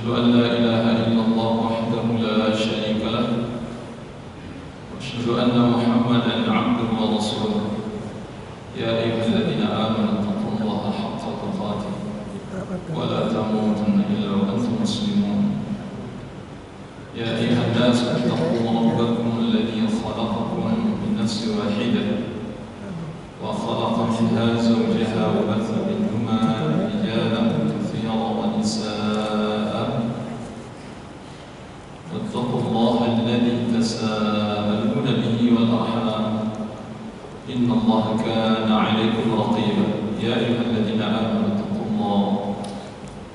أشهد أن لا إله إلا الله وحده لا شريك له وأشهد أن محمدا عبده ورسوله يا أيها الذين آمنوا اتقوا الله حق تقاته ولا تموتن إلا وأنتم مسلمون يا أيها الناس اتقوا ربكم الذي خلقكم من نفس واحدة وخلق منها زوجها وبث منهما رجالا كثيرا ونساء واتقوا الله الذي تساءلون به والأرحام إن الله كان عليكم رقيبا يا أيها الذين آمنوا اتقوا الله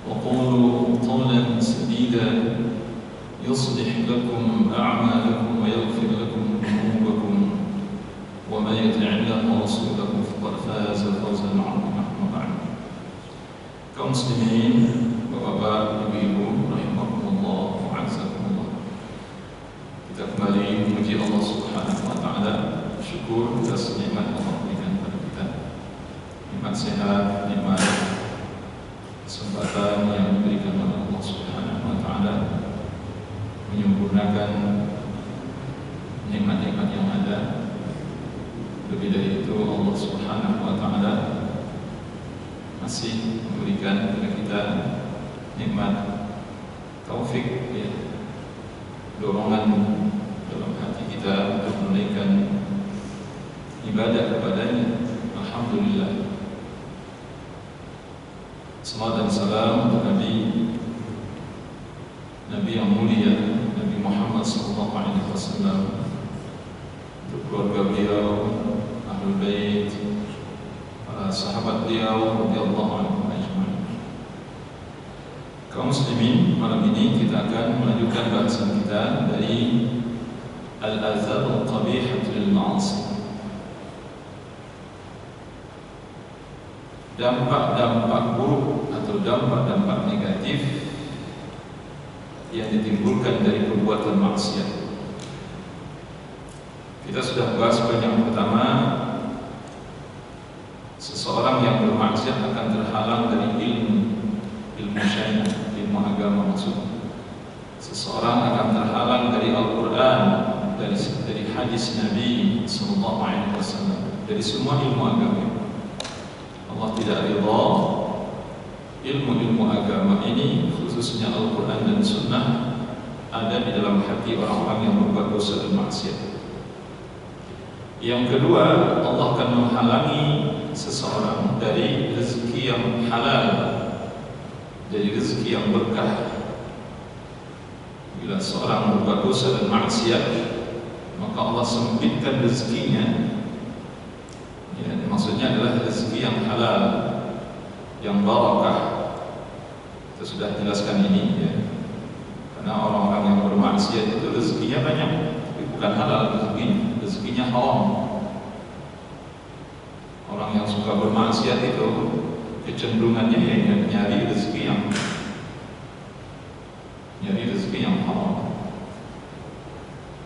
وقولوا قولا سديدا يصلح لكم أعمالكم ويغفر لكم ذنوبكم ومن يطع الله ورسوله فقد فاز فوزا عظيما. أما بعد. Kaum muslimin, bapak-bapak, ibu-ibu, rahimakumullah wa a'azzakumullah. Kita kembali memuji Allah Subhanahu wa taala, syukur atas nikmat Allah berikan kepada kita. Nikmat sehat, nikmat kesempatan yang diberikan oleh Allah Subhanahu wa taala menyempurnakan nikmat-nikmat yang ada. Lebih dari itu Allah Subhanahu wa taala masih memberikan kepada kita nikmat taufik, ya, dorongan dalam hati kita untuk menunaikan ibadah kepadanya. Alhamdulillah. Salam dan salam untuk Nabi yang mulia, Nabi Muhammad SAW, untuk keluarga beliau, Ahlul Bait, para sahabat beliau radhiyallahu anhum ajma'in. Kaum muslimin, malam ini kita akan melanjutkan bahasan kita dari Al-Athar Al-Qabihah lil Ma'asi. Dampak-dampak buruk atau dampak-dampak negatif yang ditimbulkan dari perbuatan maksiat. Kita sudah bahas poin yang pertama, seseorang yang bermaksiat akan terhalang dari ilmu syariat, ilmu agama maksudnya. Seseorang akan terhalang dari Al-Quran, dari hadis Nabi SAW, dari semua ilmu agama. Allah tidak ridha ilmu-ilmu agama ini, khususnya Al-Quran dan Sunnah, ada di dalam hati orang-orang yang berbuat dosa dan maksiat. Yang kedua, Allah akan menghalangi seseorang dari rezeki yang halal, dari rezeki yang berkah. Bila seorang berbuat dosa dan maksiat, maka Allah sempitkan rezekinya. Ya, maksudnya adalah rezeki yang halal, yang barakah. Kita sudah jelaskan ini, ya. Karena orang-orang yang bermaksiat itu rezekinya banyak, tapi bukan halal rezekinya haram. Orang yang suka bermaksiat itu kecenderungannya hanya nyari rezeki yang haram.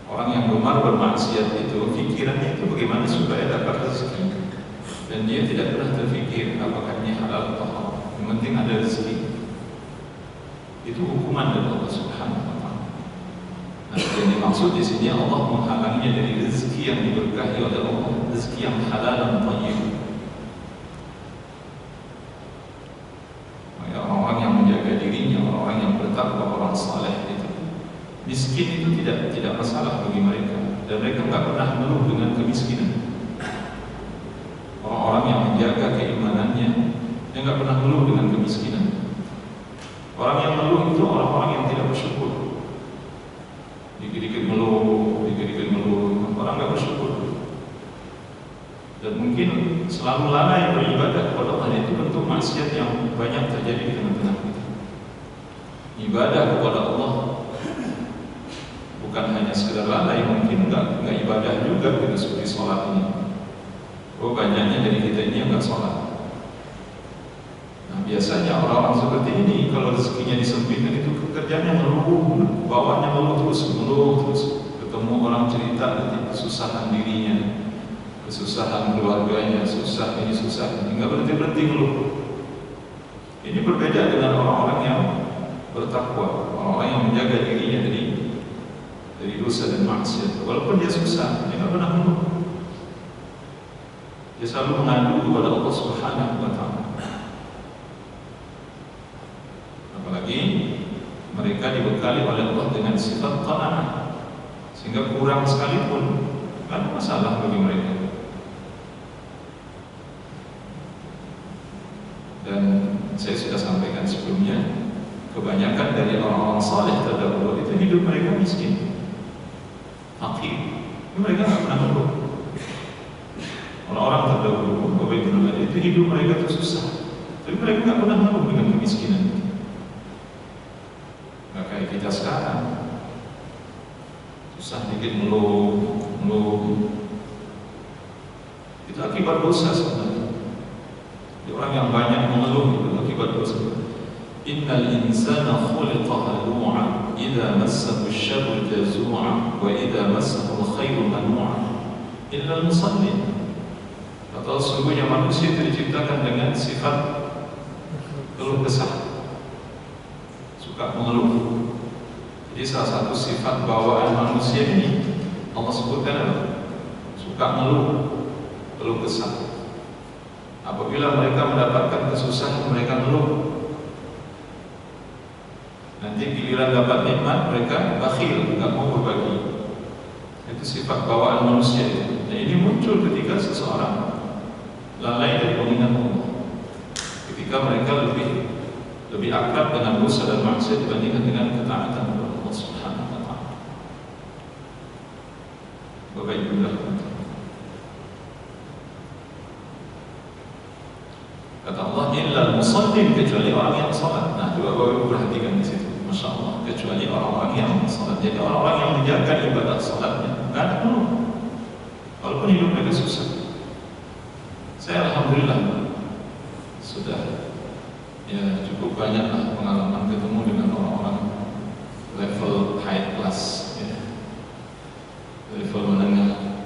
Orang yang gemar bermaksiat itu pikirannya itu bagaimana supaya dapat rezeki, dan dia tidak pernah terfikir apakah ini halal atau haram. Yang penting ada rezeki. Itu hukuman dari Allah Subhanahu wa taala. Nah, yang dimaksud di sini Allah menghalanginya dari rezeki yang diberkahi oleh Allah, rezeki yang halal dan thayyib. Orang-orang yang menjaga dirinya, orang-orang yang bertakwa, orang saleh itu, miskin itu tidak masalah bagi mereka, dan mereka tidak pernah mengeluh dengan kemiskinan. Orang-orang yang menjaga keimanannya, dia tidak pernah mengeluh dengan kemiskinan. Orang yang mengeluh itu orang-orang yang tidak bersyukur. Dikit-dikit mengeluh, orang tidak bersyukur. Dan mungkin selalu lalai beribadah kepada Allah, itu bentuk maksiat yang banyak terjadi di tengah-tengah kita. Ibadah kepada Allah bukan hanya sekedar lalai, mungkin enggak ibadah juga, gitu, seperti sholat ini. Banyaknya dari kita ini yang enggak sholat. Nah, biasanya orang-orang seperti ini kalau rezekinya disempitkan itu pekerjaannya mengeluh, bawaannya mengeluh terus. Ketemu orang cerita nanti kesusahan dirinya, kesusahan keluarganya, susah ini, susah ini, enggak berhenti ngeluh. Ini berbeda dengan orang-orang yang bertakwa, orang-orang yang menjaga dirinya dari dosa dan maksiat. Walaupun dia susah, dia tidak pernah mengeluh. Dia selalu mengadu kepada Allah Subhanahu wa Ta'ala. Apalagi mereka dibekali oleh Allah dengan sifat qanaah, sehingga kurang sekalipun tidak ada masalah bagi mereka. Dan saya sudah sampaikan sebelumnya, kebanyakan dari orang-orang saleh terdahulu itu hidup mereka miskin, fakir. Mereka tidak pernah mengeluh. Orang-orang terdahulu, itu hidup mereka itu susah, tapi mereka tidak pernah mengeluh dengan kemiskinan. Nggak kayak kita sekarang, susah dikit mengeluh. Itu akibat dosa sebenarnya. Orang yang banyak mengeluh itu akibat dosa. Innal insana khuliqa halu'a idza massahu asy-syarru jazu'a wa idza massahu al-khairu manu'a illa al-musallin. Atau sesungguhnya manusia itu diciptakan dengan sifat keluh kesah, suka mengeluh. Jadi salah satu sifat bawaan manusia ini Allah sebutkan apa? Suka mengeluh, keluh kesah. Apabila mereka mendapatkan kesusahan, mereka mengeluh. Nanti giliran dapat nikmat, mereka bakhil, tidak mau berbagi. Itu sifat bawaan manusia itu. Dan ini muncul ketika seseorang lalai dari pengingat Allah. Ketika mereka lebih akrab dengan dosa dan maksiat dibandingkan dengan ketaatan kepada Allah Subhanahu wa Ta'ala. Bapak Ibu kata Allah, illal musallin, kecuali orang yang salat. Nah, coba Bapak Ibu perhatikan di situ. Masya Allah, kecuali orang-orang yang salat. Jadi orang-orang yang menjaga ibadah salatnya nggak ada mengeluh, walaupun hidup mereka susah. Saya alhamdulillah sudah cukup banyaklah pengalaman ketemu dengan orang-orang level high class, level menengah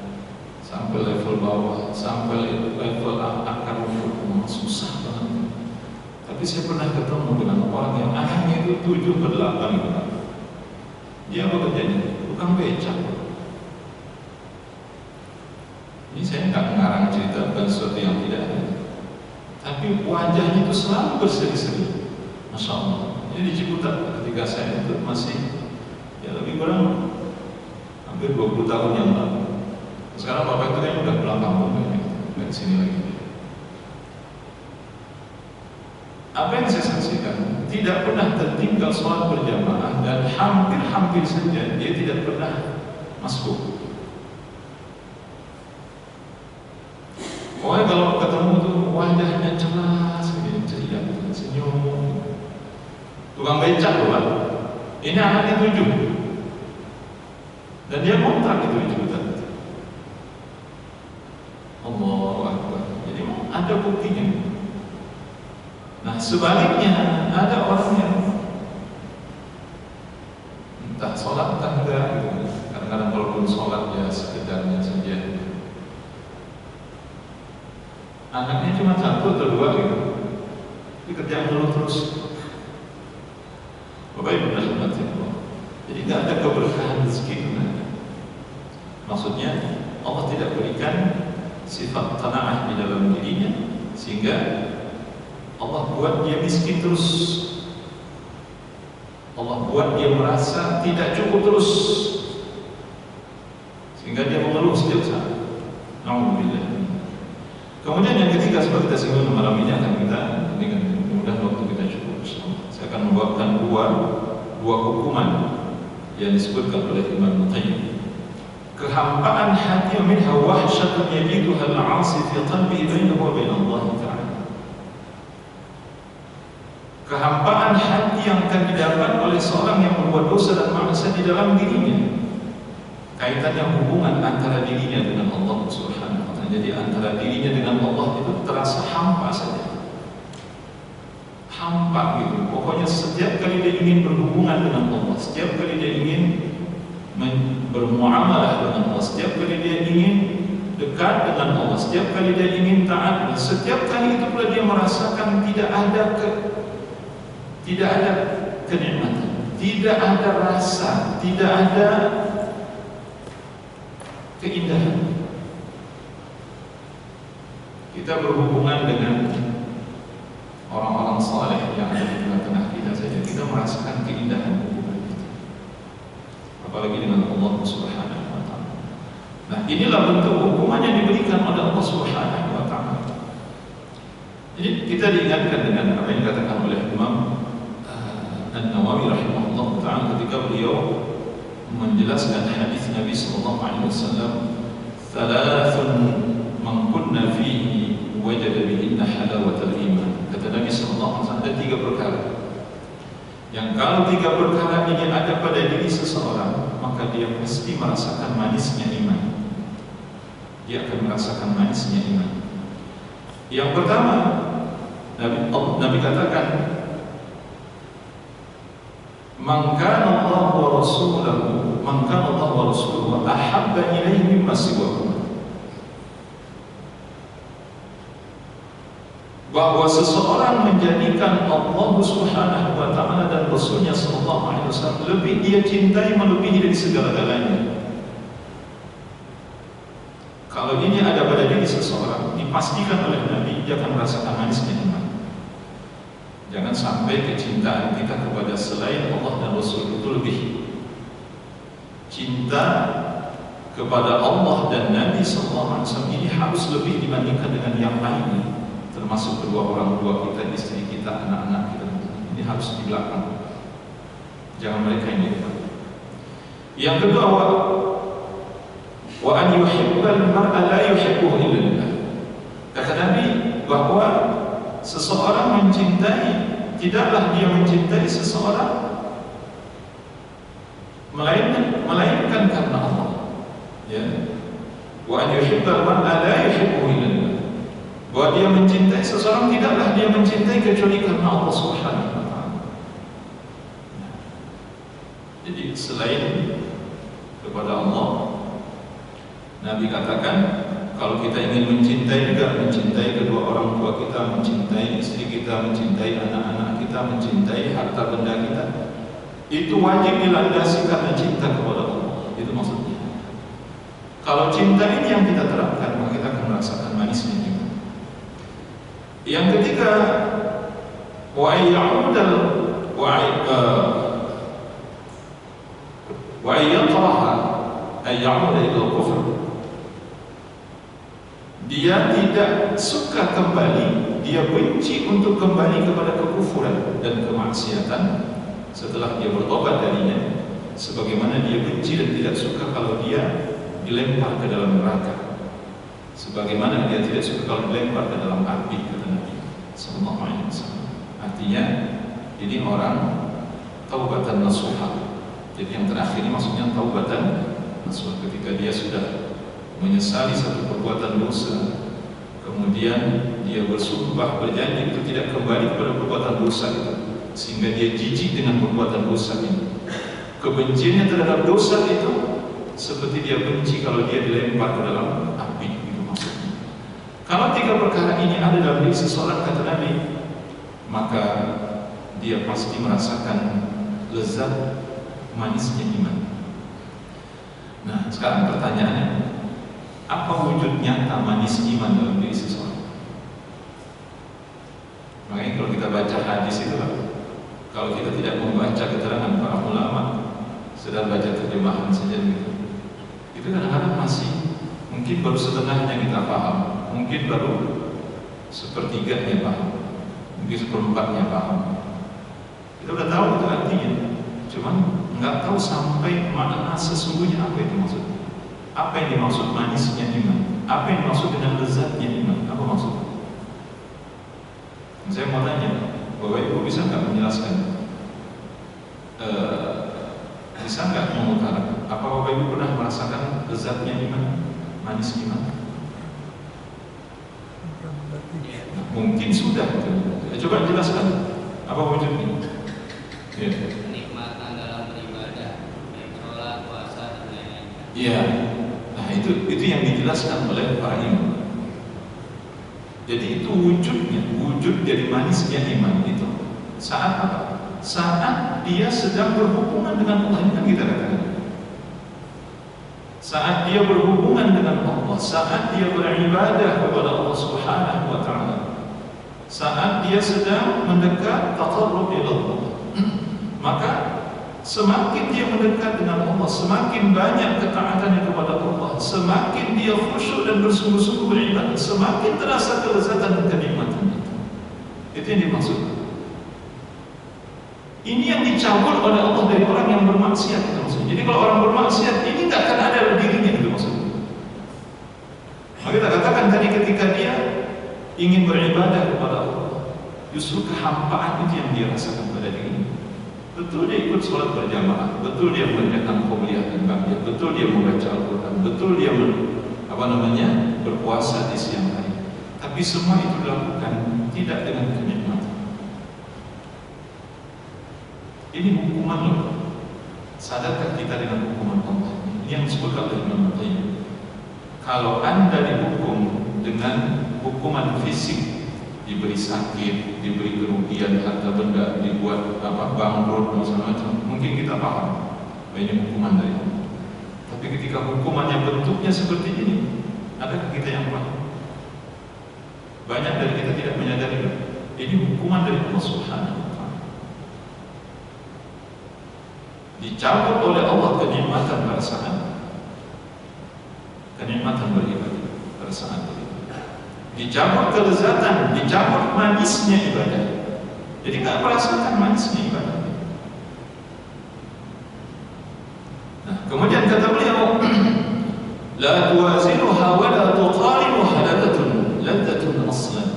sampai level bawah, sampai level akar rumput, susah banget. Tapi saya pernah ketemu dengan orang yang anaknya itu 7 ke 8 gitu. Dia bekerjanya tukang becak. Ini saya nggak mengarang cerita, bukan sesuatu yang tidak ada. Tapi wajahnya itu selalu berseri-seri, Masya Allah. Jadi di Ciputat ketika saya itu masih lebih kurang hampir 20 tahun yang lalu. Sekarang Bapak itu kan udah pulang kampung, nggak sini lagi. Apa yang saya saksikan, tidak pernah tertinggal sholat berjamaah, dan hampir saja dia tidak pernah masuk. Pokoknya kalau ketemu tuh wajahnya jelas, ceria, senyum. Tukang becak loh Pak. Ini anaknya 7, dan dia kontrak itu di Ciputat. Allahu Akbar. Jadi ada buktinya. Nah sebaliknya ada orang yang entah sholat entah enggak gitu. Kadang-kadang walaupun sholat ya sekedarnya saja. Anaknya cuma 1 atau 2 gitu. Tapi kerjaan dulu terus. Bapak Ibu rahmati Allah. Jadi nggak ada keberkahan rezeki itu. Maksudnya Allah tidak berikan sifat qanaah di dalam dirinya, sehingga Allah buat dia miskin terus. Allah buat dia merasa tidak cukup terus, sehingga dia mengeluh setiap saat. Alhamdulillah. Kemudian yang ketiga, sebab kita singgung malam ini akan kita dengan mudah waktu kita cukup. Saya akan membawakan dua hukuman yang disebutkan oleh Imam Qayyim. Kehampaan hati minha wahsyatun yajiduha al-'asi fi qalbihi bainahu wa bain Allah Ta'ala. Kehampaan hati yang akan didapat oleh seorang yang berbuat dosa dan maksiat di dalam dirinya. Kaitannya hubungan antara dirinya dengan Allah Subhanahu wa Ta'ala. Jadi antara dirinya dengan Allah itu terasa hampa saja. Hampa gitu. Pokoknya setiap kali dia ingin berhubungan dengan Allah, setiap kali dia ingin bermuamalah dengan Allah, setiap kali dia ingin dekat dengan Allah, setiap kali dia ingin taat, setiap kali itu pula dia merasakan tidak ada kenikmatan, tidak ada rasa, tidak ada keindahan. Kita berhubungan dengan orang-orang saleh yang ada di tengah-tengah kita saja, kita merasakan keindahan hubungan itu. Apalagi dengan Allah Subhanahu wa Ta'ala. Nah, inilah bentuk hukuman yang diberikan oleh Allah Subhanahu wa Ta'ala. Jadi kita diingatkan dengan apa yang dikatakan oleh Imam An-Nawawi rahimahullah ta'ala ketika beliau menjelaskan hadis Nabi sallallahu alaihi wasallam, "Thalathun man kunna fihi wajada bihinna halawatal iman." Kata Nabi sallallahu alaihi wasallam, ada 3 perkara yang kalau 3 perkara ini ada pada diri seseorang, maka dia mesti merasakan manisnya iman. Dia akan merasakan manisnya iman. Yang pertama, Nabi katakan, "Man kana Allah wa rasuluhu, man kana Allah wa rasuluhu ahabba ilaihi mimma siwahuma." Bahwa seseorang menjadikan Allah Subhanahu wa Ta'ala dan Rasulnya sallallahu alaihi wasallam lebih dia cintai melebihi dari segala-galanya. Kalau ini ada pada diri seseorang, dipastikan oleh Nabi dia akan merasakan manisnya iman. Jangan sampai kecintaan kita kepada selain Allah dan Rasul itu lebih. Cinta kepada Allah dan Nabi sallallahu alaihi wasallam ini harus lebih dibandingkan dengan yang lainnya, termasuk kedua orang tua kita, istri kita, anak-anak kita. Ini harus di belakang. Jangan mereka yang di depan. Yang kedua, wa an yuhibbal mar'a la yuhibbuhu illa lillah. Kata Nabi bahwa seseorang mencintai, tidaklah dia mencintai seseorang melainkan karena Allah. Ya. Wa an yuhibbal mar'a la yuhibbuhu illa lillah. Bahwa dia mencintai seseorang, tidaklah dia mencintai kecuali karena Allah Subhanahu wa Ta'ala. Jadi selain kepada Allah, Nabi katakan kalau kita ingin mencintai juga, mencintai kedua orang tua kita, mencintai istri kita, mencintai anak-anak kita, mencintai harta benda kita, itu wajib dilandasi karena cinta kepada Allah. Itu maksudnya. Kalau cinta ini yang kita terapkan, maka kita akan merasakan manisnya iman. Yang ketiga, wa ayya'udal wa ayyatraha ayya'uda ila kufr. Dia tidak suka kembali, dia benci untuk kembali kepada kekufuran dan kemaksiatan setelah dia bertobat darinya, sebagaimana dia benci dan tidak suka kalau dia dilempar ke dalam neraka, sebagaimana dia tidak suka kalau dilempar ke dalam api, kata Nabi sallallahu alaihi wasallam. Artinya ini orang taubatan nasuha. Jadi yang terakhir ini maksudnya taubatan nasuha, ketika dia sudah menyesali satu perbuatan dosa, kemudian dia bersumpah berjanji itu tidak kembali kepada perbuatan dosa itu, sehingga dia jijik dengan perbuatan dosa ini. Kebenciannya terhadap dosa itu seperti dia benci kalau dia dilempar ke dalam api, itu maksudnya. Kalau 3 perkara ini ada dalam diri seseorang, kata Nabi, maka dia pasti merasakan lezat manisnya iman. Nah, sekarang pertanyaannya, apa wujud nyata manis iman dalam diri seseorang? Makanya kalau kita baca hadis itu, kalau kita tidak membaca keterangan para ulama, sedang baca terjemahan saja gitu, itu kadang-kadang masih mungkin baru setengahnya kita paham, mungkin baru sepertiganya paham, mungkin seperempatnya paham. Kita udah tahu itu artinya, cuman nggak tahu sampai makna sesungguhnya apa itu maksudnya. Apa yang dimaksud manisnya iman? Apa yang dimaksud dengan lezatnya iman? Apa maksudnya? Saya mau tanya, Bapak Ibu bisa nggak menjelaskan? Bisa nggak mengutarakan? Apa Bapak Ibu pernah merasakan lezatnya iman, manis iman? Nah, mungkin sudah. Coba jelaskan. Apa wujudnya? Ya. Kenikmatan dalam beribadah, sholat, puasa, dan lain-lain. Iya. Nah itu yang dijelaskan oleh para imam. Jadi itu wujudnya, wujud dari manisnya iman itu Saat apa? Saat dia sedang berhubungan dengan Allah. Ini kan kita katakan. Saat dia berhubungan dengan Allah, saat dia beribadah kepada Allah Subhanahu wa taala, saat dia sedang mendekat taqarrub ila Allah, maka semakin dia mendekat dengan Allah, semakin banyak ketaatannya kepada Allah, semakin dia khusyuk dan bersungguh-sungguh beribadah, semakin terasa kelezatan dan kenikmatan itu. Itu yang dimaksud. Ini yang dicabut oleh Allah dari orang yang bermaksiat, itu maksudnya. Jadi kalau orang bermaksiat ini tidak akan ada dirinya, itu maksudnya. Maka kita katakan tadi ketika dia ingin beribadah kepada Allah, justru kehampaan itu yang dia rasakan pada dirinya. Betul dia ikut sholat berjamaah, betul dia mengerjakan qobliyah dan ba'diyah, betul dia membaca Al-Quran, betul dia berpuasa di siang hari. Tapi semua itu dilakukan tidak dengan kenikmatan. Ini hukuman loh. Sadarkah kita dengan hukuman Allah? Ini yang disebutkan oleh Imam Qayyim. Kalau Anda dihukum dengan hukuman fisik, diberi sakit, diberi kerugian harta benda, dibuat bangkrut dan macam-macam, mungkin kita paham bahwa ini hukuman dari Allah. Tapi ketika hukumannya bentuknya seperti ini, adakah kita yang paham? Banyak dari kita tidak menyadari ini hukuman dari Allah Subhanahu wa taala. Dicabut oleh Allah kenikmatan pada saat kenikmatan beribadah, pada saat beribadah. Dicabut kelezatan, dicabut manisnya ibadah. Jadi tidak merasakan manisnya ibadah. Nah, kemudian kata beliau, la tuwazinuha wa la tuqarinuha ladatun aslan.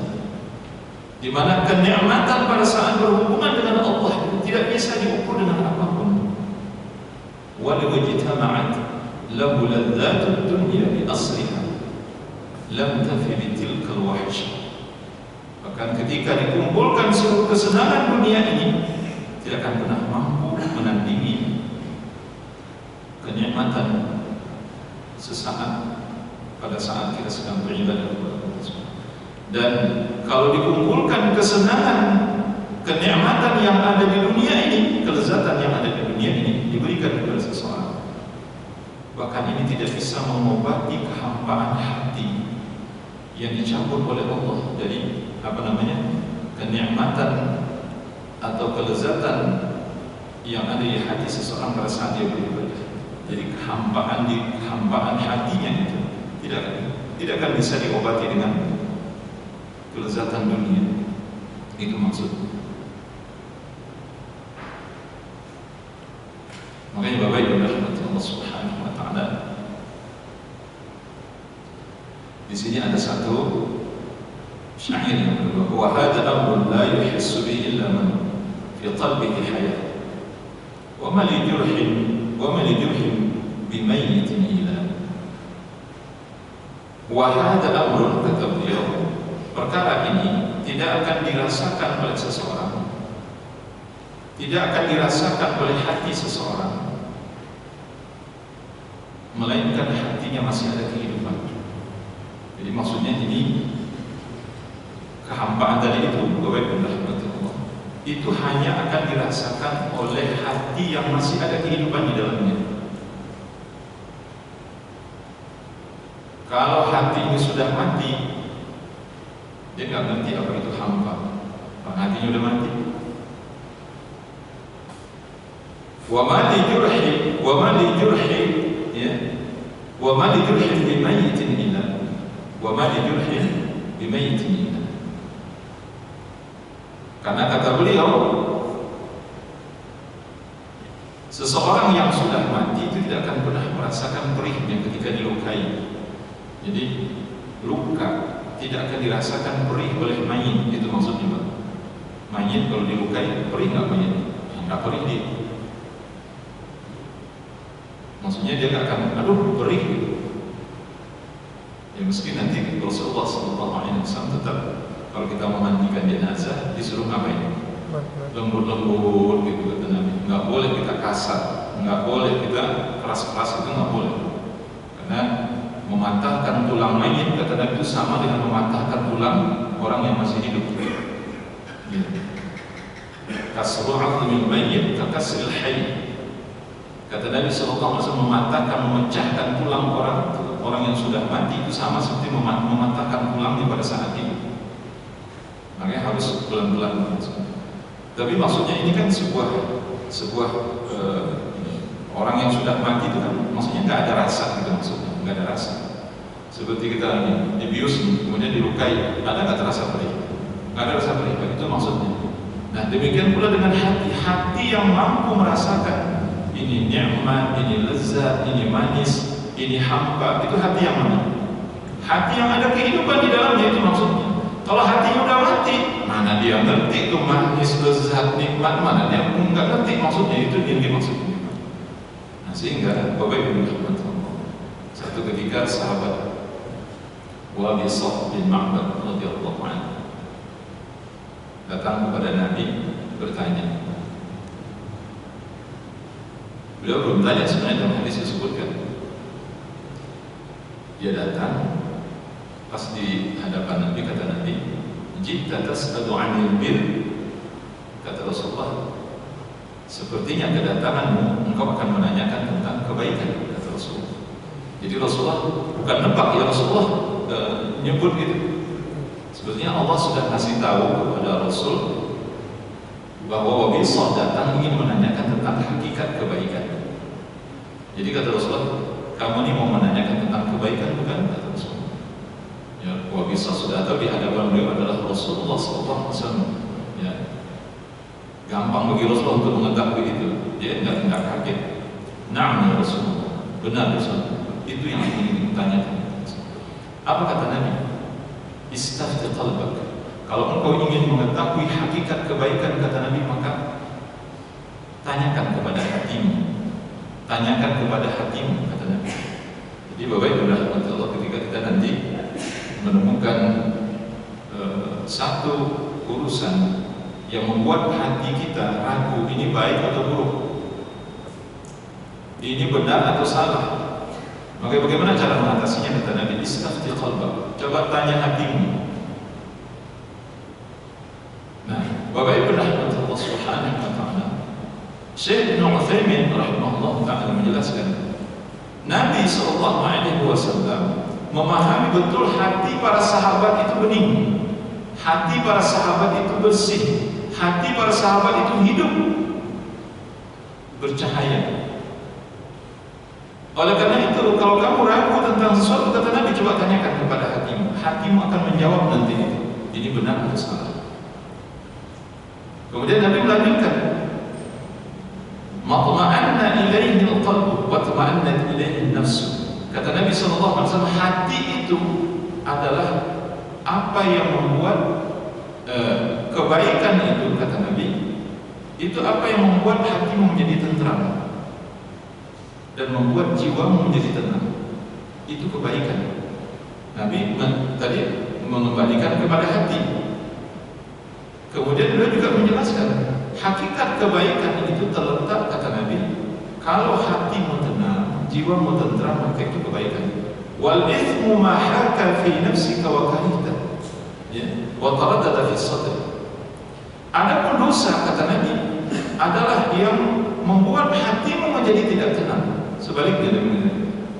Di mana kenikmatan pada saat berhubungan dengan Allah tidak bisa diukur dengan apapun. Walau ijtama'at lahu ladzatud dunya bi asliha lam tafi tilkal wahsy. Bahkan ketika dikumpulkan seluruh kesenangan dunia ini, tidak akan pernah mampu menandingi kenikmatan sesaat pada saat kita sedang beribadah kepada Allah. Dan kalau dikumpulkan kesenangan, kenikmatan yang ada di dunia ini, kelezatan yang ada di dunia ini diberikan kepada seseorang, bahkan ini tidak bisa mengobati kehampaan hati yang dicabut oleh Allah dari kenikmatan atau kelezatan yang ada di hati seseorang pada saat dia beribadah. Jadi kehampaan hatinya itu tidak akan bisa diobati dengan kelezatan dunia. Itu maksud. Makanya Bapak Ibu rahmati Allah Subhanahu wa taala, di sini ada satu syair yang kedua, wa hadha amrun la yuhissu bihi illa man fi qalbihi hayat wa ma li jurhin bimayyitin ila. Wa hadha amrun, kata beliau, perkara ini tidak akan dirasakan oleh seseorang, tidak akan dirasakan oleh hati seseorang, melainkan hatinya masih ada kehidupan. Jadi maksudnya ini kehampaan tadi itu, itu hanya akan dirasakan oleh hati yang masih ada kehidupan di dalamnya. Kalau hati ini sudah mati, dia nggak ngerti apa itu hampa. Hatinya udah mati. Wa ma li jurhin bimayyitin illa. Wa ma li jurhin bimayyitin illa. Karena kata beliau, seseorang yang sudah mati itu tidak akan pernah merasakan perihnya ketika dilukai. Jadi luka tidak akan dirasakan perih oleh mayit, itu maksudnya Pak. Mayit kalau dilukai perih nggak mayit? Nggak perih dia. Maksudnya dia nggak akan, aduh perih gitu. Ya meski nanti Rasulullah SAW tetap kalau kita memandikan jenazah disuruh ngapain? Lembut-lembut gitu kata Nabi. Nggak boleh kita kasar, nggak boleh kita keras-keras, itu nggak boleh. Karena mematahkan tulang mayit, kata Nabi, itu sama dengan mematahkan tulang orang yang masih hidup. Ya. kasrul 'azmil mayyit ka kasril hayy. Kata Nabi sallallahu alaihi wasallam, mematahkan, memecahkan tulang orang yang sudah mati itu sama seperti mematahkan tulangnya pada saat hidup. Makanya harus pelan-pelan. Tapi maksudnya ini kan sebuah orang yang sudah mati itu kan maksudnya nggak ada rasa gitu, maksudnya nggak ada rasa. Seperti kita dibius kemudian dilukai, ada nggak rasa perih? Nggak ada rasa perih, itu maksudnya. Nah demikian pula dengan hati yang mampu merasakan ini nikmat, ini lezat, ini manis, ini hampa. Itu hati yang mana? Hati yang ada kehidupan di dalamnya, itu maksudnya. Kalau hatinya udah mati, mana dia ngerti itu manis, lezat, nikmat, mana dia nggak ngerti maksudnya. Itu yang dimaksudnya. Nah sehingga Bapak Ibu rahmatullah, satu ketika sahabat Wabisah bin Ma'bad radhiyallahu anhu datang kepada Nabi bertanya. Beliau belum tanya, sebenarnya dalam hadis disebutkan. Dia datang, pas di hadapan Nabi, kata Nabi, "Jita tas'alu 'anil bir." Kata Rasulullah, "Sepertinya kedatanganmu, engkau akan menanyakan tentang kebaikan," kata Rasulullah. Jadi Rasulullah bukan nebak, ya Rasulullah nyebut gitu. Sebetulnya Allah sudah kasih tahu kepada Rasul bahwa Wabisah datang ingin menanyakan tentang hakikat kebaikan. Jadi kata Rasulullah, "Kamu ini mau menanyakan tentang kebaikan bukan?" Kata Rasulullah. Ya, Wabisah sudah tahu di hadapan beliau adalah Rasulullah SAW. Ya, gampang bagi Rasulullah untuk mengetahui itu. Dia enggak kaget. "Na'am ya Rasulullah." Benar Rasulullah. Itu yang ingin ditanyakan. Apa kata Nabi? "Istafti qalbak." Kalau engkau ingin mengetahui hakikat kebaikan, kata Nabi, maka tanyakan kepada hatimu. Tanyakan kepada hatimu, kata Nabi. Jadi Bapak Ibu rahmatullah, ketika kita nanti menemukan satu urusan yang membuat hati kita ragu, ini baik atau buruk, ini benar atau salah, maka bagaimana cara mengatasinya? Kata Nabi, "Istafti qalbak." Coba tanya hatimu. Nah, Bapak Ibu rahmatullah subhanahu wa ta'ala, Syekh Ibn Utsaimin rahimahullah ta'ala menjelaskan, Nabi SAW memahami betul hati para sahabat itu bening, hati para sahabat itu bersih, hati para sahabat itu hidup, bercahaya. Oleh karena itu, kalau kamu ragu tentang sesuatu, kata Nabi, coba tanyakan kepada hatimu. Hatimu akan menjawab nanti itu, ini benar atau salah. Kemudian Nabi melanjutkan, "Matma'anna ilaihi al-qalbu wa tama'annat ilaihi an-nafs." Kata Nabi SAW, hati itu adalah apa yang membuat kebaikan itu, kata Nabi, itu apa yang membuat hatimu menjadi tentram dan membuat jiwamu menjadi tenang. Itu kebaikan. Nabi tadi mengembalikan kepada hati. Kemudian beliau juga menjelaskan hakikat kebaikan itu terletak, kata Nabi, kalau hatimu tenang, jiwamu tentram, maka itu kebaikan. Wal ithmu ma haka fi nafsika wa karihta, ya, wa taraddada fi sadr. Adapun dosa, kata Nabi, adalah yang membuat hatimu menjadi tidak tenang. Sebaliknya,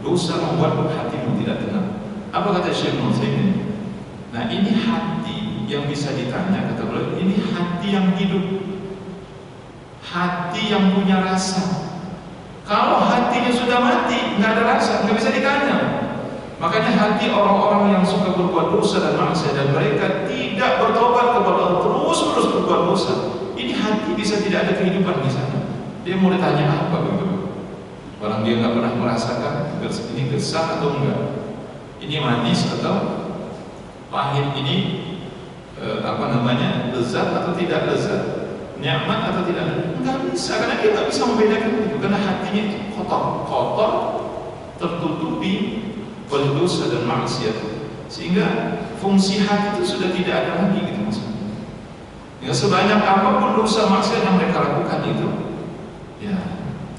dosa membuat hatimu tidak tenang. Apa kata Syekh Muslim? Nah, ini hati yang bisa ditanya, kata beliau, ini hati yang hidup, hati yang punya rasa. Kalau hatinya sudah mati, nggak ada rasa, nggak bisa ditanya. Makanya hati orang-orang yang suka berbuat dosa dan maksiat dan mereka tidak bertobat kepada Allah, terus berbuat dosa, ini hati bisa tidak ada kehidupan di sana. Dia mau ditanya apa begitu? Orang dia nggak pernah merasakan ini gesah atau enggak, ini manis atau pahit, ini lezat atau tidak lezat, nikmat atau tidak, enggak bisa, karena dia nggak bisa membedakan itu, karena hatinya itu kotor, tertutupi oleh dosa dan maksiat, sehingga fungsi hati itu sudah tidak ada lagi, gitu maksudnya. Ya, sebanyak apapun dosa maksiat yang mereka lakukan itu, ya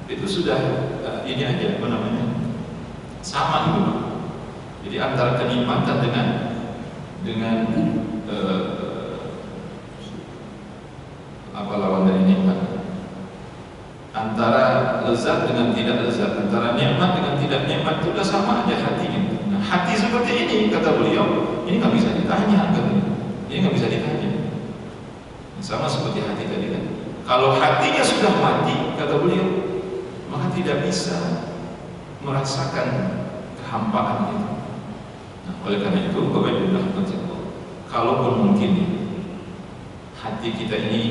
itu sudah ini aja, apa namanya, sama gitu. Jadi antara kenikmatan dengan apa lawan dari ini, antara lezat dengan tidak lezat, antara nikmat dengan tidak nikmat, itu sudah sama aja hatinya. Nah, hati seperti ini, kata beliau, ini nggak bisa ditanya, katanya. Ini nggak bisa ditanya. Sama seperti hati tadi kan. Kalau hatinya sudah mati, kata beliau, maka tidak bisa merasakan kehampaan itu. Nah, oleh karena itu, Bapak Ibu rahmatullah, kalaupun mungkin hati kita ini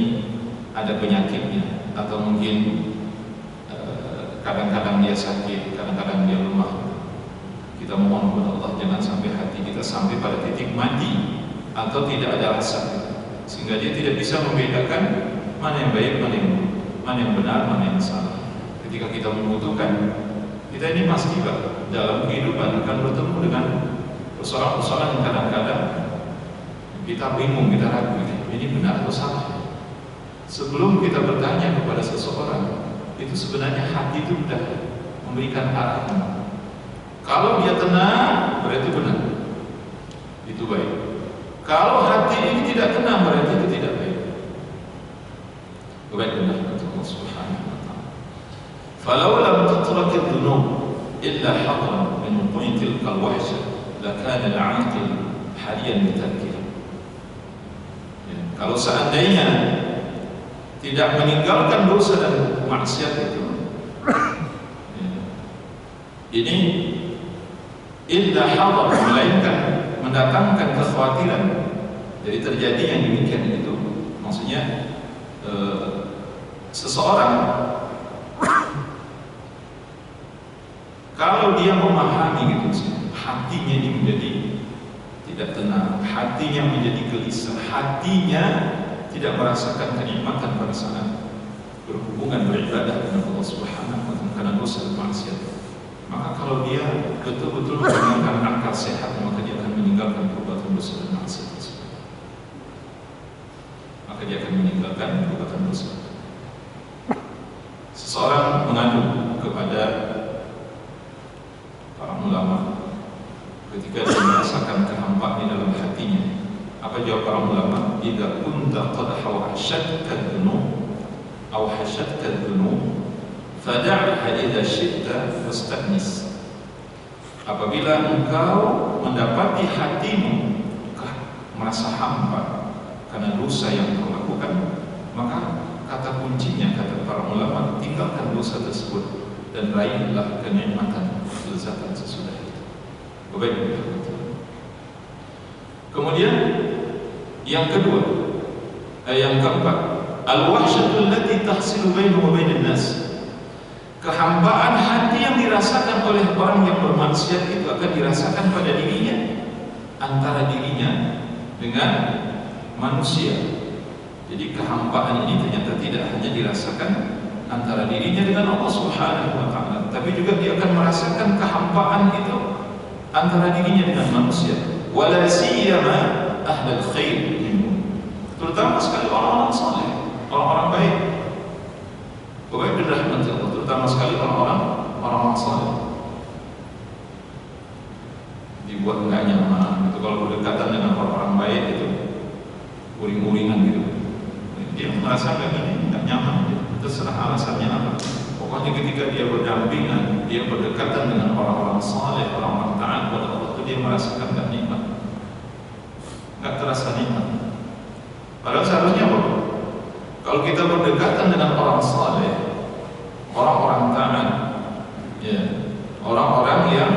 ada penyakitnya, atau mungkin kadang-kadang dia sakit, kadang-kadang dia lemah, kita mohon kepada Allah jangan sampai hati kita sampai pada titik mati atau tidak ada rasa, sehingga dia tidak bisa membedakan mana yang baik, mana yang benar, mana yang salah. Ketika kita membutuhkan, kita ini pasti dalam kehidupan akan bertemu dengan persoalan-persoalan yang kadang-kadang kita bingung, kita ragu, ini benar atau salah. Sebelum kita bertanya kepada seseorang, itu sebenarnya hati itu sudah memberikan arahan. Kalau dia tenang, berarti benar, itu baik. Kalau hati ini tidak tenang, berarti itu tidak baik. Baik benar Allah Subhanahu wa taala. Falau lam tutrak adh-dhunub illa hadran min wuqu'i tilka al-wahsha lakana al-'aqil haliyan bitarkiha. Kalau seandainya tidak meninggalkan dosa dan maksiat itu, ini illa hadar, melainkan mendatangkan kekhawatiran. Jadi terjadi yang demikian itu, maksudnya seseorang kalau dia memahami gitu, hatinya ini menjadi tidak tenang, hatinya menjadi gelisah, hatinya tidak merasakan kenikmatan pada saat berhubungan beribadah dengan Allah Subhanahu wa taala karena dosa dan maksiat. Maka kalau dia betul-betul menggunakan akal sehat, maka dia akan meninggalkan perbuatan dosa dan maksiat tersebut. Maka dia akan meninggalkan perbuatan dosa. Seseorang mengadu kepada para ulama ketika dia merasakan kehampaan di dalam hatinya. Apa jawab para ulama? Idza kunta qad hawashatka adh-dhunub aw hashatka adh-dhunub fad'ha idza syi'ta fasta'nis. Apabila engkau mendapati hatimu merasa hampa karena dosa yang kau lakukan, maka kata kuncinya, kata para ulama, tinggalkan dosa tersebut dan raihlah kenikmatan kelezatan sesudah itu. Baik. Kemudian yang kedua, yang keempat, al-wahsyatul lati tahsilu bainahu wa bainan nas. Kehampaan hati yang dirasakan oleh orang yang bermaksiat itu akan dirasakan pada dirinya, antara dirinya dengan manusia. Jadi kehampaan ini ternyata tidak hanya dirasakan antara dirinya dengan Allah Subhanahu wa taala, tapi juga dia akan merasakan kehampaan itu antara dirinya dengan manusia. Wala siyama ahlul khair minhum, terutama sekali orang-orang saleh, orang-orang baik. Baik dirahmati Allah, terutama sekali orang-orang saleh. Dibuat enggak nyaman itu kalau berdekatan dengan orang-orang baik itu uring-uringan gitu. Dia merasa enggak nyaman, terserah alasannya apa. Pokoknya ketika dia berdampingan, dia berdekatan dengan orang-orang saleh, orang-orang taat kepada Allah, itu dia merasakan enggak nikmat, enggak terasa nikmat. Padahal seharusnya apa? Kalau kita berdekatan dengan orang saleh, orang-orang taat, ya, orang-orang yang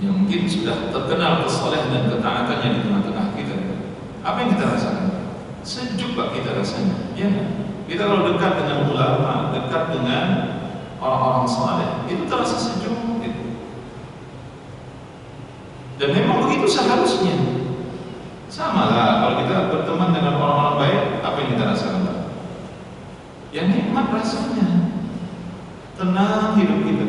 mungkin sudah terkenal kesolehan dan ketaatannya di tengah-tengah kita, apa yang kita rasakan? Sejuk Pak kita rasanya, ya. Kita kalau dekat dengan ulama, dekat dengan orang-orang saleh, itu terasa sejuk gitu. Dan memang begitu seharusnya. Sama lah kalau kita berteman dengan orang-orang baik, apa yang kita rasakan Pak? Ya nikmat rasanya, tenang hidup kita.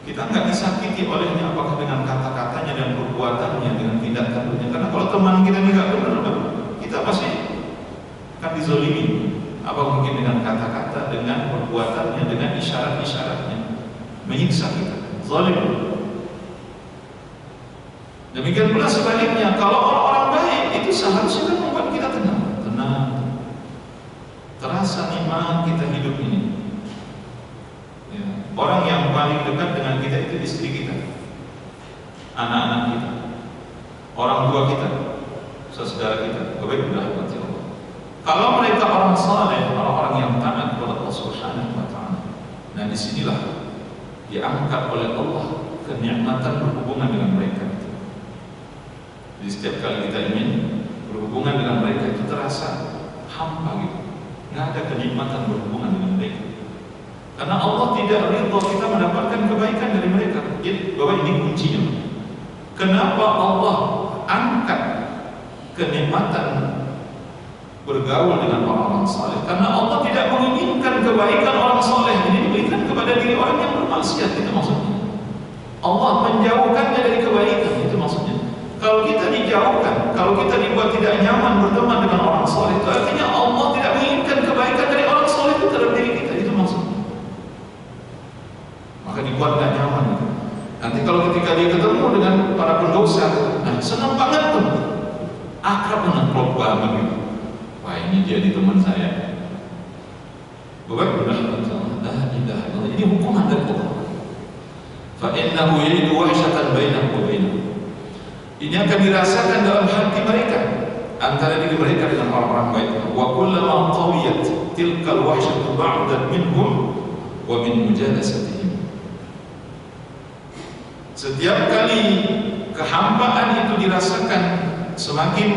Kita nggak disakiti olehnya, apakah dengan kata-katanya dan perbuatannya, dengan tindakannya. Karena kalau teman kita ini nggak benar, kita pasti akan dizolimi. Apa mungkin dengan kata-kata, dengan perbuatannya, dengan isyarat-isyaratnya menyiksa kita, zalim. Demikian pula sebaliknya, kalau orang-orang baik itu seharusnya membuat kita tenang, terasa nikmat kita hidup ini. Ya. Orang yang paling dekat dengan kita itu istri kita, anak-anak kita, orang tua kita, saudara kita. Kebetulan Allah. Kalau mereka orang saleh, orang-orang yang taat kepada Allah Subhanahu wa taala. Nah, disinilah diangkat oleh Allah kenikmatan berhubungan dengan mereka. Jadi setiap kali kita ingin berhubungan dengan mereka itu terasa hampa gitu. Nggak ada kenikmatan berhubungan dengan mereka. Karena Allah tidak ridha kita mendapatkan kebaikan dari mereka. Jadi bahwa ini kuncinya. Kenapa Allah angkat kenikmatan bergaul dengan orang-orang saleh? Karena Allah tidak menginginkan kebaikan orang saleh ini diberikan kepada diri orang yang bermaksiat. Itu maksudnya. Allah menjauhkannya dari kebaikan. Itu maksudnya. Kalau kita dijauhkan, kalau kita dibuat tidak nyaman berteman dengan orang saleh, itu artinya Allah tidak menginginkan kebaikan dari orang saleh itu terhadap diri kita. Itu maksudnya. Maka dibuat tidak nyaman. Nanti kalau ketika dia ketemu dengan para pendosa, nah senang banget tuh, akrab dengan klop banget gitu. Wah, ini jadi teman saya. Bapak sudah ini hukuman dari Allah. Fa innahu yajidu wahsyatan bainahu wa bainahu. Ini akan dirasakan dalam hati mereka antara diri mereka dengan orang-orang baik. Wa kullama qawiyat tilkal wahsyatu ba'dan minhum wa min mujalasatihim. Setiap kali kehambaan itu dirasakan, semakin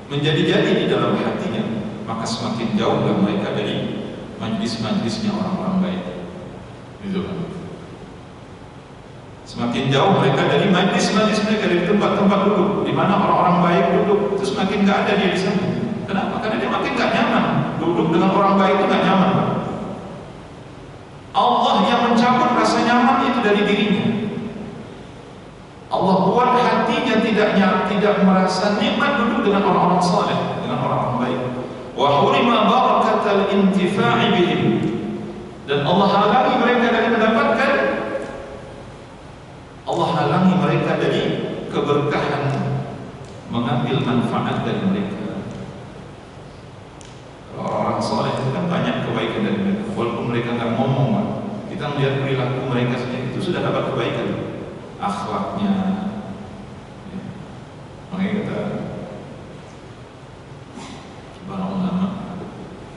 menjadi-jadi di dalam hatinya, maka semakin jauhlah mereka dari majlis-majlisnya orang-orang baik. Gitu kan? Semakin jauh mereka dari majlis-majlis mereka, dari tempat-tempat duduk di mana orang-orang baik duduk, itu semakin nggak ada dia di sana. Kenapa? Karena dia makin nggak nyaman. Duduk dengan orang baik itu nggak nyaman. Allah yang mencabut rasa nyaman itu dari dirinya. Allah buat hatinya tidak merasa nikmat duduk dengan orang-orang saleh, dengan orang-orang baik. Wa hurima barakatal intifa'i bihim. Dan Allah halangi mereka dari mendapatkan, Allah halangi mereka dari keberkahan mengambil manfaat dari mereka. Orang-orang saleh itu kan banyak kebaikan dari mereka. Walaupun mereka nggak ngomong, kita melihat perilaku mereka saja itu sudah dapat kebaikan. Akhlaknya, ya. Makanya kata para ulama,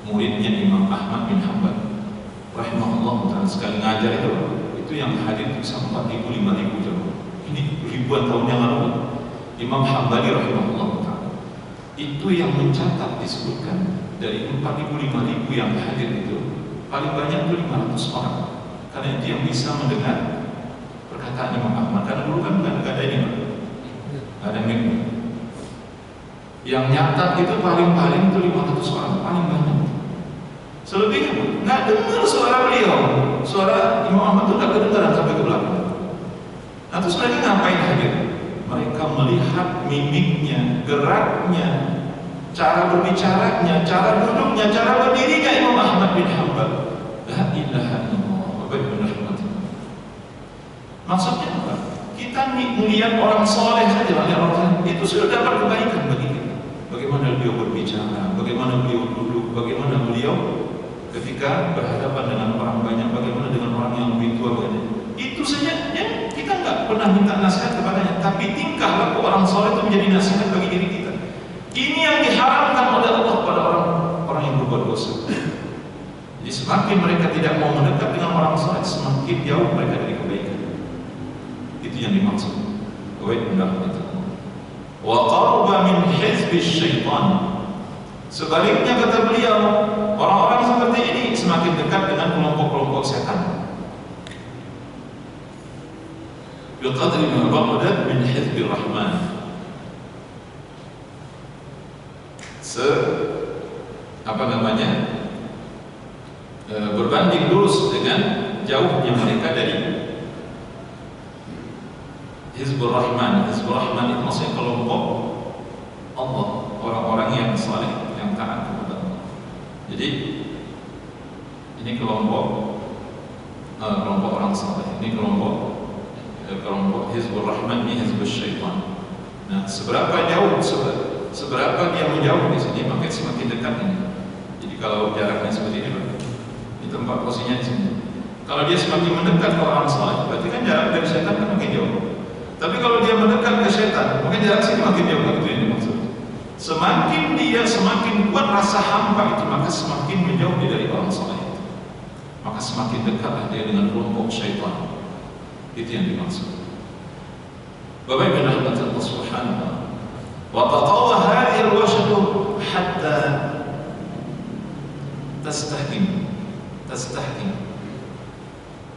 muridnya Imam Ahmad bin Hanbal rahimahullah ta'ala sekali ngajar itu yang hadir bisa 4.000, 5.000 jemaah. Ini ribuan tahun yang lalu. Imam Hanbali rahimahullah ta'ala itu yang mencatat, disebutkan dari 4.000, 5.000 yang hadir itu paling banyak itu 500 orang. Karena itu yang bisa mendengar perkataan Imam Ahmad. Karena dulu kan nggak ada ini, nggak ada mimpi. Yang nyatat itu paling-paling itu 500 orang, paling banyak. Selebihnya nggak dengar suara beliau. Suara Imam Ahmad itu nggak kedengaran sampai ke belakang. Nah, terus mereka ngapain hadir? Mereka melihat mimiknya, geraknya, cara berbicaranya, cara duduknya, cara berdirinya Imam Ahmad bin Hanbal. La ilaha illallah. Maksudnya apa? Kita melihat orang soleh saja, melihat orang itu sudah dapat kebaikan bagi kita. Bagaimana beliau berbicara, bagaimana beliau duduk, bagaimana beliau ketika berhadapan dengan orang banyak, bagaimana dengan orang yang lebih tua, bagaimana. Itu saja ya, kita nggak pernah minta nasihat kepadanya, tapi tingkah laku orang soleh itu menjadi nasihat bagi diri kita. Ini yang diharamkan oleh Allah pada orang yang berbuat dosa. Jadi semakin mereka tidak mau mendekat dengan orang soleh, semakin jauh mereka dari kebaikan. Itu yang dimaksud. Wa qarba min hizbi syaitan. Sebaliknya kata beliau, orang-orang seperti ini semakin dekat dengan kelompok-kelompok setan. Biqadri ma ba'da min hizbi rahman. Berbanding lurus dengan jauhnya mereka dari Hizbur Rahman. Hizbur Rahman itu maksudnya kelompok Allah, orang-orang yang saleh, yang taat kepada Allah. Jadi ini kelompok orang saleh, ini kelompok Hizbur Rahman, ini Hizbur Syaitan. Nah, seberapa jauh, seberapa dia menjauh di sini, maka semakin dekat ini. Jadi Jadi kalau jaraknya seperti ini, di tempat posisinya di sini. Kalau dia semakin mendekat ke orang saleh, berarti kan jarak dari setan kan makin jauh. Tapi kalau dia mendekat ke setan, maka jarak sini makin jauh. Itu yang dimaksud. Semakin dia semakin kuat rasa hampa itu, maka semakin menjauh dia dari orang saleh itu. Maka semakin dekatlah dia dengan kelompok syaitan. Itu yang dimaksud. Bapak Ibu rahmatan Allah Subhanahu wa taqawwa hadhihi al-washatu hatta tastahkim.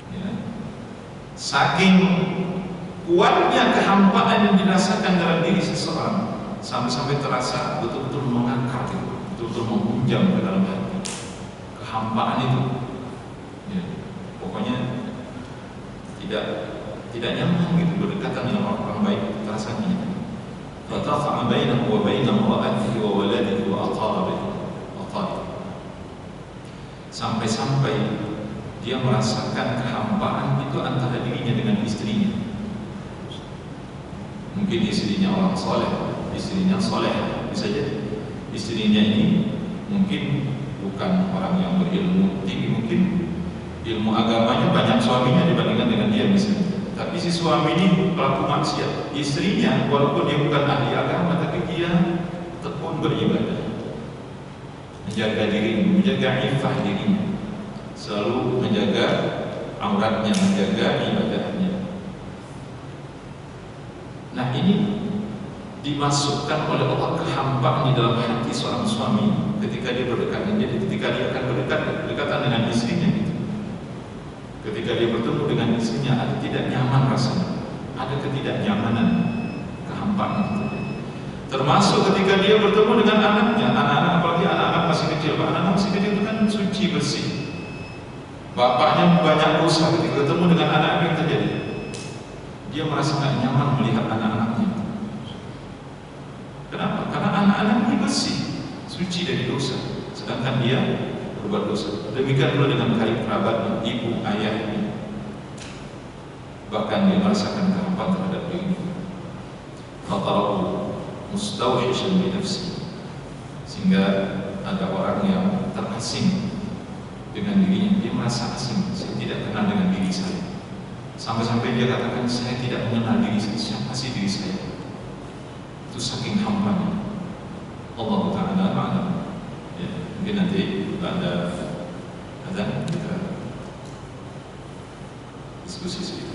Ya. Saking kuatnya kehampaan yang dirasakan dalam diri seseorang sampai-sampai terasa betul-betul mengakar, betul-betul menghunjam ke dalam hati. Kehampaan itu, ya, pokoknya tidak nyaman gitu berdekatan dengan orang baik rasanya. Fatafa'a bainahu wa baina imra'atihi wa waladihi wa aqaribihi. Sampai-sampai dia merasakan kehampaan itu antara dirinya dengan istrinya. Mungkin istrinya orang soleh, istrinya soleh, bisa jadi istrinya ini mungkin bukan orang yang berilmu tinggi, mungkin ilmu agamanya banyak suaminya dibandingkan dengan dia misalnya. Tapi si suami ini pelaku maksiat. Istrinya walaupun dia bukan ahli agama, tapi dia tekun beribadah, menjaga dirinya, menjaga iffah dirinya, selalu menjaga auratnya, menjaga ibadahnya. Nah ini dimasukkan oleh Allah kehampaan di dalam hati seorang suami ketika dia berdekatan. Jadi ketika dia akan berdekatan dengan istrinya gitu. Ketika dia bertemu dengan istrinya ada tidak nyaman rasanya, ada ketidaknyamanan, kehampaan itu. Termasuk ketika dia bertemu dengan anaknya, anak-anak, apalagi anak-anak masih kecil. Anak-anak masih kecil itu kan suci bersih. Bapaknya banyak dosa, ketika bertemu dengan anak-anak yang terjadi, dia merasa gak nyaman melihat anak-anaknya. Kenapa? Karena anak-anak ini bersih, suci dari dosa, sedangkan dia berbuat dosa. Demikian pula dengan karib kerabatnya, ibu, ayahnya. Bahkan dia merasakan kehampaan terhadap dirinya. Fatarahu mustawhishan bi nafsi, sehingga ada orang yang terasing dengan dirinya. Dia merasa asing, saya tidak kenal dengan diri saya. Sampai-sampai dia katakan, saya tidak mengenal diri saya, siapa sih diri saya? Itu saking hambanya. Allah Ta'ala ma'alam. Ya, mungkin nanti ada kita diskusi sedikit.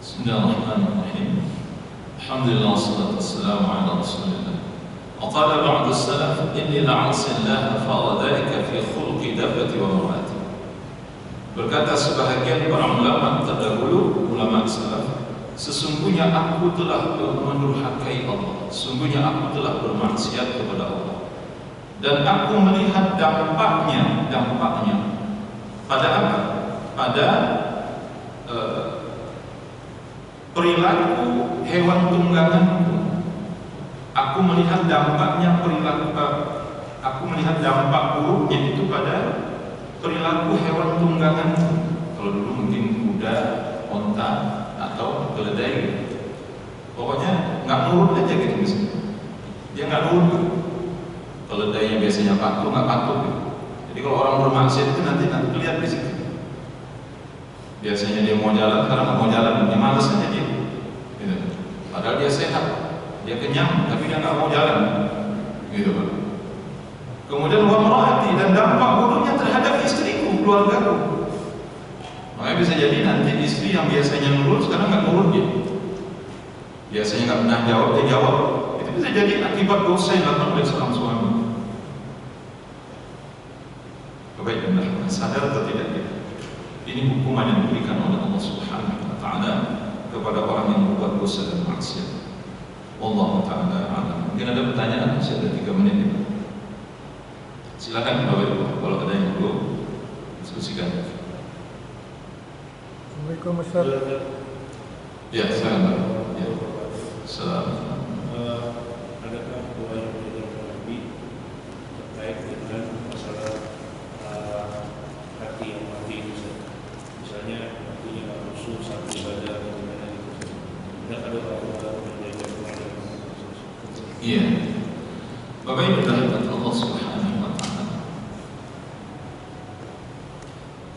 Bismillahirrahmanirrahim. Alhamdulillah wassalatu wassalamu ala Rasulillah. Wa qala ba'du salaf inni la'asillaha fa'adhalika fi khulqi dabbati wa marati. Berkata sebahagian para ulama terdahulu, ulama salaf, sesungguhnya aku telah mendurhakai Allah, sesungguhnya aku telah bermaksiat kepada Allah, dan aku melihat dampaknya pada apa? Pada perilaku hewan tungganganku. Aku melihat dampaknya aku melihat dampak buruknya itu pada perilaku hewan tungganganku. Kalau dulu mungkin kuda, onta, atau keledai. Pokoknya nggak nurut aja gitu misalnya. Dia nggak nurut. Keledai yang biasanya patuh nggak patuh gitu. Jadi kalau orang bermaksiat itu nanti lihat di situ. Biasanya dia mau jalan, sekarang nggak mau jalan, dia malas aja dia. Gitu. Padahal dia sehat, dia kenyang, tapi dia nggak mau jalan. Gitu Pak. Kemudian wa marati, dan dampak buruknya terhadap istriku, keluargaku. Makanya bisa jadi nanti istri yang biasanya nurut sekarang nggak nurut dia. Biasanya nggak pernah jawab, dia jawab. Itu bisa jadi akibat dosa yang dilakukan oleh seorang suami. Kebaikan sadar atau tidak dia? Ini hukuman yang diberikan oleh Allah Subhanahu wa taala kepada orang yang berbuat dosa dan maksiat. Wallahu taala a'lam. Mungkin ada pertanyaan, masih ada 3 menit ini. Silakan Bapak Ibu, kalau ada yang perlu diskusikan. Assalamualaikum Ustaz. Ya, silakan Pak. Ya. Assalamualaikum. Adakah doa yang diajarkan Nabi terkait dengan masalah hati yang mati itu? Misalnya hatinya rusuh saat ibadah atau gimana gitu. Ada doa yang diajarkan Nabi? Iya. Bapak Ibu dirahmati Allah Subhanahu wa taala.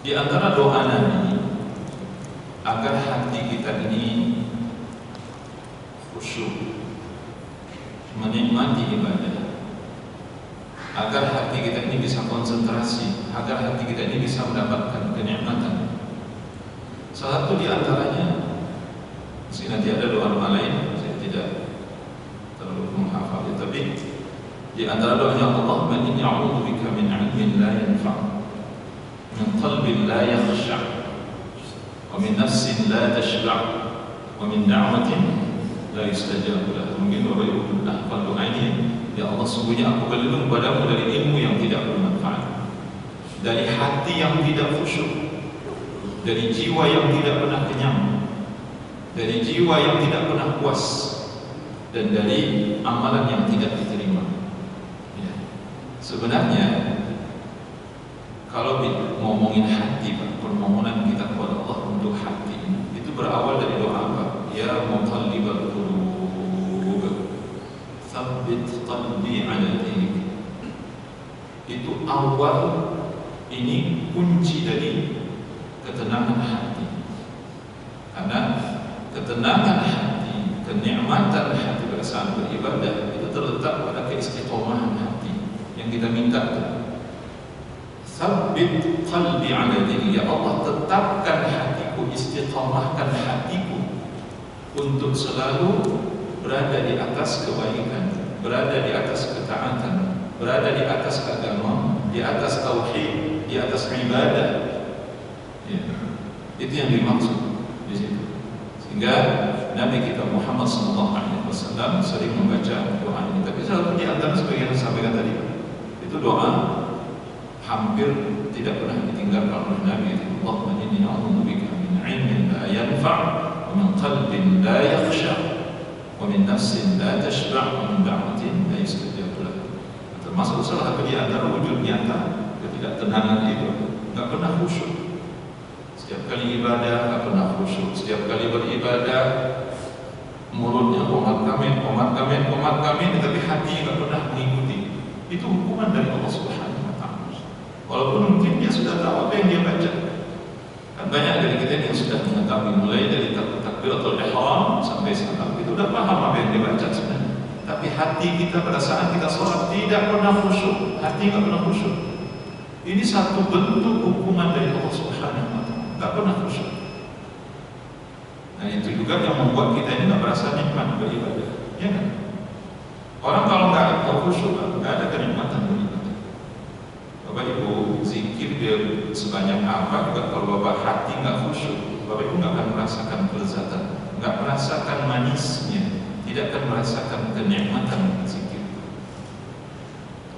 Di antara doa Nabi agar hati kita ini khusyuk, menikmati ibadah, agar hati kita ini bisa konsentrasi, agar hati kita ini bisa mendapatkan kenikmatan. Salah satu di antaranya, meski nanti ada doa-doa lain, saya tidak terlalu menghafal, tapi di antara doanya Allahumma inni a'udzubika min 'ilmin la yanfa', min qalbin la yakhsha', wa min nafsin la tashba', wa min da'watin la yustajabu lahu. Mungkin Bapak Ibu pernah hafal doa ini, ya Allah sungguhnya aku berlindung padamu dari ilmu yang tidak bermanfaat, dari hati yang tidak khusyuk, dari jiwa yang tidak pernah kenyang, dari jiwa yang tidak pernah puas, dan dari amalan yang tidak diterima. Ya. Sebenarnya kalau ngomongin hati, Pak, permohonan kita kepada Allah untuk hati itu berawal dari doa apa? Ya muqallibal qulub, tsabbit qalbi 'ala dinik. Itu awal, ini kunci dari ketenangan hati. Karena ketenangan hati, kenikmatan hati pada saat beribadah itu terletak pada keistiqomahan hati yang kita minta. Tsabbit qalbi 'ala dinik, ya Allah tetapkan hatiku, istiqamahkan hatiku untuk selalu berada di atas kebaikan, berada di atas ketaatan, berada di atas agama, di atas tauhid, di atas ibadah. Ya. Itu yang dimaksud di situ. Sehingga Nabi kita Muhammad SAW sering membaca doa ini. Tapi selalu di antara sebagian yang sampaikan tadi, itu doa hampir tidak pernah ditinggalkan oleh Nabi. Allahumma inni a'udzubika min 'ilmin la yanfa', min qalbin la yakhsha, wa min nafsin la tashba', wa min da'watin la yustajabu lahu. Termasuk salah satu di antara wujud nyata ketidaktenangan itu, enggak pernah khusyuk. Setiap kali ibadah enggak pernah khusyuk. Setiap kali beribadah mulutnya qomat kamin, tetapi hatinya enggak pernah mengikuti. Itu hukuman dari Allah Subhanahu wa taala. Walaupun mungkin dia sudah tahu apa yang dia baca. Kan banyak dari kita yang sudah mengetahui mulai dari takbiratul ihram sampai salam, itu sudah paham apa yang dibaca sebenarnya. Tapi hati kita pada saat kita sholat tidak pernah khusyuk, hati tidak pernah khusyuk. Ini satu bentuk hukuman dari Allah Subhanahu wa taala, tidak pernah khusyuk. Nah itu juga yang membuat kita ini tidak merasa nikmat beribadah, ya kan? Orang kalau nggak khusyuk, nggak ada kenikmatan beribadah. Bapak Ibu zikir dia sebanyak apa juga kalau Bapak hati nggak khusyuk, Bapak Ibu nggak akan merasakan kelezatan, nggak merasakan manisnya, tidak akan merasakan kenikmatan zikir.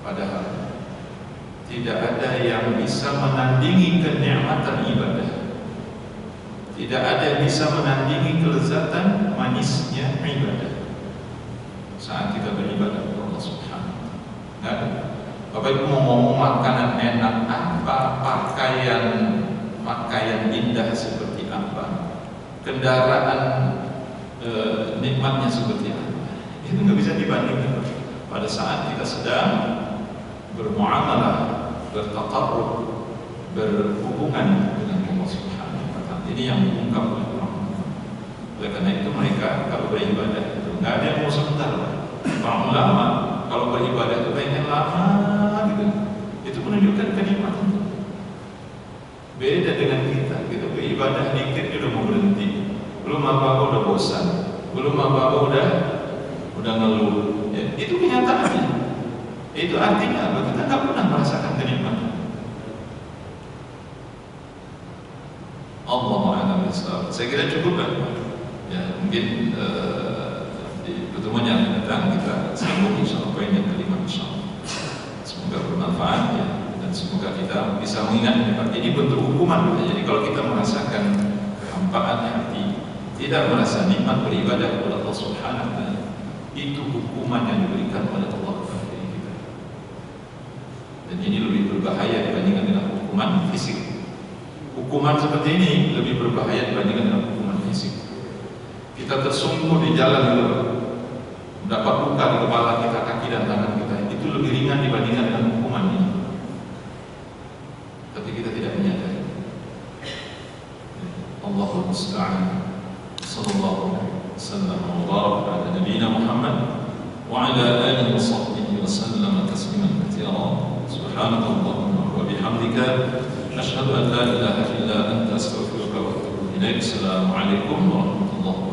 Padahal tidak ada yang bisa menandingi kenikmatan ibadah, tidak ada yang bisa menandingi kelezatan manisnya ibadah saat kita beribadah kepada Allah Subhanahu wa taala. Nggak ada. Bapak Ibu mau ngomong makanan enak apa, pakaian indah seperti apa, kendaraan nikmatnya seperti apa, itu nggak bisa dibandingkan pada saat kita sedang bermuamalah, bertaqarrub, berhubungan dengan Allah Subhanahu wa taala. Ini yang diungkap oleh orang. Oleh karena itu mereka kalau beribadah itu nggak ada yang mau sebentar. Para ulama kalau beribadah itu pengen lama gitu. Itu menunjukkan kenikmatan. Beda dengan kita, gitu. Beribadah dikit udah mau berhenti, belum apa-apa udah bosan, belum apa-apa udah ngeluh. Ya, itu kenyataannya. Itu artinya apa? Kita nggak pernah merasakan kenikmatan. Allahu a'lam bishawab. Saya kira cukup kan? Ya mungkin di pertemuan yang datang kita sambung insyaallah poin yang kelima insyaallah. Semoga bermanfaat ya, dan semoga kita bisa mengingat ini bentuk hukuman. Jadi kalau kita merasakan kehampaan hati, tidak merasa nikmat beribadah kepada Allah Subhanahu wa taala, itu hukuman yang diberikan oleh Allah kepada diri kita. Dan ini lebih berbahaya dibandingkan dengan hukuman fisik. Hukuman seperti ini lebih berbahaya dibandingkan dengan hukuman fisik. Kita tersungkur di jalan itu, mendapat luka di kepala kita, kaki dan tangan kita, itu lebih ringan dibandingkan dengan hukuman ini. Tapi kita tidak menyadari. Allahul musta'an. Sallallahu alaihi wasallam wa baraka ala nabiyyina Muhammad wa ala alihi wa sahbihi wa sallam tasliman katsiran. Subhanakallahumma wa bihamdika asyhadu an la ilaha illa anta astaghfiruka wa atubu ilaik. Assalamualaikum warahmatullahi wabarakatuh.